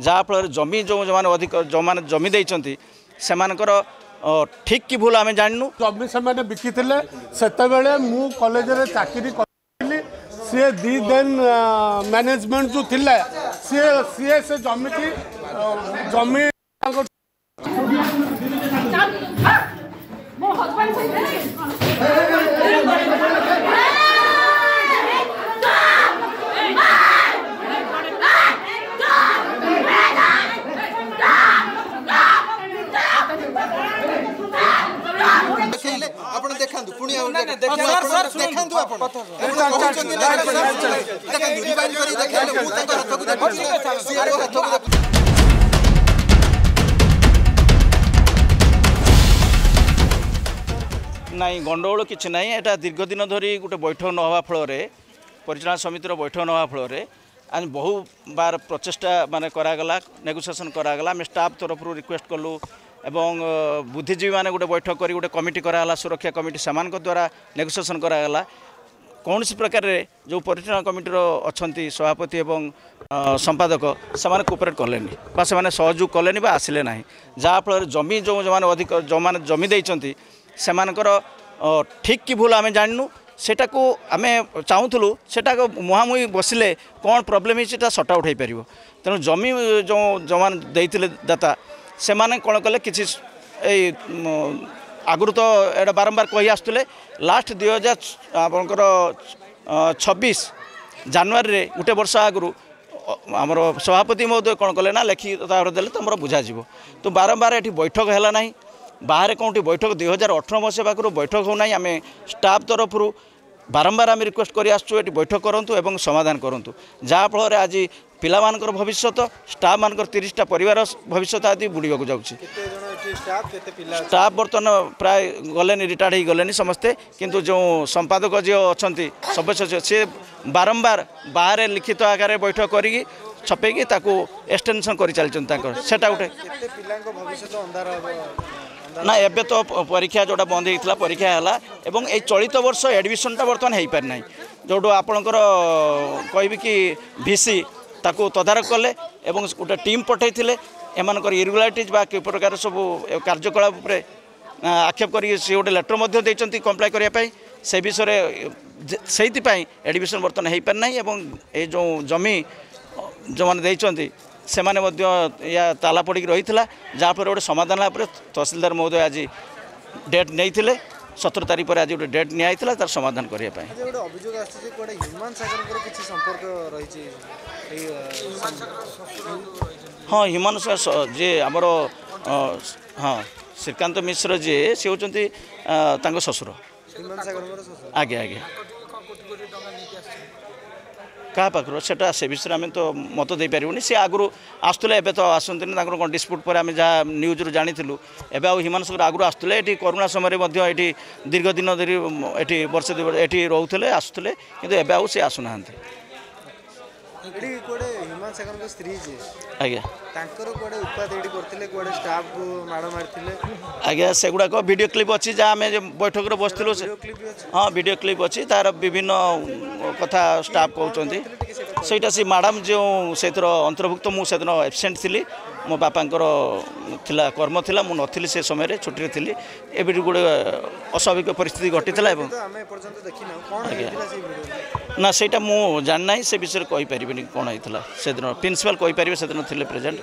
जहाँफल जमी जो मैंने अधिक जो मैंने जमी देती से ठीक कि भूल आम जानू जमी से बिकी से कॉलेज रे चाकरी करी सी दी देन मैनेजमेंट जो थिले सी से जमी की जमी नहीं गंडगोल किसी ना यहाँ दीर्घ दिन धरी गोटे बैठक न हवा फल परिचालन समितिर बैठक न हवा फल आज बहु बार प्रचेषा माने करागला नेगोसिएशन करागला आम स्टाफ तरफ रिक्वेस्ट कलु एवं बुद्धिजीवी माने गोटे बैठक करी गोटे कमिटी करागला सुरक्षा कमिटी सेमान द्वारा नेगोसिएशन करागला कौन प्रकार जो परिचालन कमिटीर अच्छा सभापति एवं संपादक से कोऑपरेट कलेनि बा से सहयोग कलेनि बा आसिले ना जहाँफल जमी जो मैंने अधिक जो मैंने जमी देती से ठीक कि भूल आम जानू सेटा को आम चाहूलु सेटा मुहांमुही बसिले कौन प्रोब्लेम है सटा उठाई पार तेणु जमी जो जो मैंने देते दाता से मैंने कौन कले कि आगु तो एटा बारंबार कही आसुले लास्ट 2026 जानुरी गोटे वर्ष आगु आमर सभापति महोदय कौन कले ना लेखिक देले तुम बुझा तो बारंबार ये बैठक है ना बाहर कौटी बैठक 2018 मसीहा पाखु बैठक होना आम स्टाफ तरफ बारंबार आम रिक्वेस्ट कर आसुँ बैठक करूँ एवं समाधान करूँ जहाँफल आज पिलामानकर भविष्यत स्टाफ मानकर 30टा परिवार भविष्यत आदि बुड़ाक जाऊँगी स्टाफ बर्तमान प्राय गले रिटायर्ड हो गले समस्ते किंतु जो संपादक जी अच्छा सदस्य सी बारंबार बाहर लिखित आकार बैठक करी छपेकी एक्सटेंशन कर चलता गोटे ना एबे तो परीक्षा जोटा बंद होता परीक्षा है एवं ये चलित वर्ष एडमिशनटा बर्तमान हो पारि ना जो आपणकर कह कि भिसी ताकू तदारख कले एवं गोटे टीम पठे एमानकर इरेगुलारिटीज बा कि प्रकार सब कार्यकलाप आक्षेप कर गोटे लेटर देते कम्प्लाई करने से विषय से एडमिशन बर्तमान हो पारि ना ये जो जमी जो मैंने देती से माने या ताला पड़ी रही जहाँफल गोटे समाधान तहसीलदार महोदय आज डेट नहीं 17 तारीख पर आज गोटे डेट निया तार समाधान करने हाँ हिमान जे आमर हाँ श्रीकांत मिश्र जी सी होती ससुर आगे आगे क्या पाखर सेटा से विषय आम तो मत दे पारूनी सी आगु आसुले तो आसती कौन डिस्प्यूट पर आम जहाँ न्यूज जानी एवं आउ हिमांशु आगु आसुले ये करोना समय ये दीर्घ दिन धरी ये वर्ष ये रोते आसुले कि एवं सी आसुना आज्ञा से गुड़ाक वीडियो क्लिप अच्छी जहाँ आम बैठक बसलु हाँ वीडियो क्लिप अच्छी तार विभिन्न कथा स्टाफ कहते सहीटा सी मैडम जो से अंतर्भुक्त मुझे एबसेंट थी मो बापांकर थिला कर्म थिला मु नथिली से समय छुट्टी थी एबे गोटे अस्वाभाविक परिस्थिति घटी ना सेटा मु जानना से विषय कही पारिबेनी कौन होता से दिन प्रिंसिपल कही पारे से दिन थे प्रेजेंट।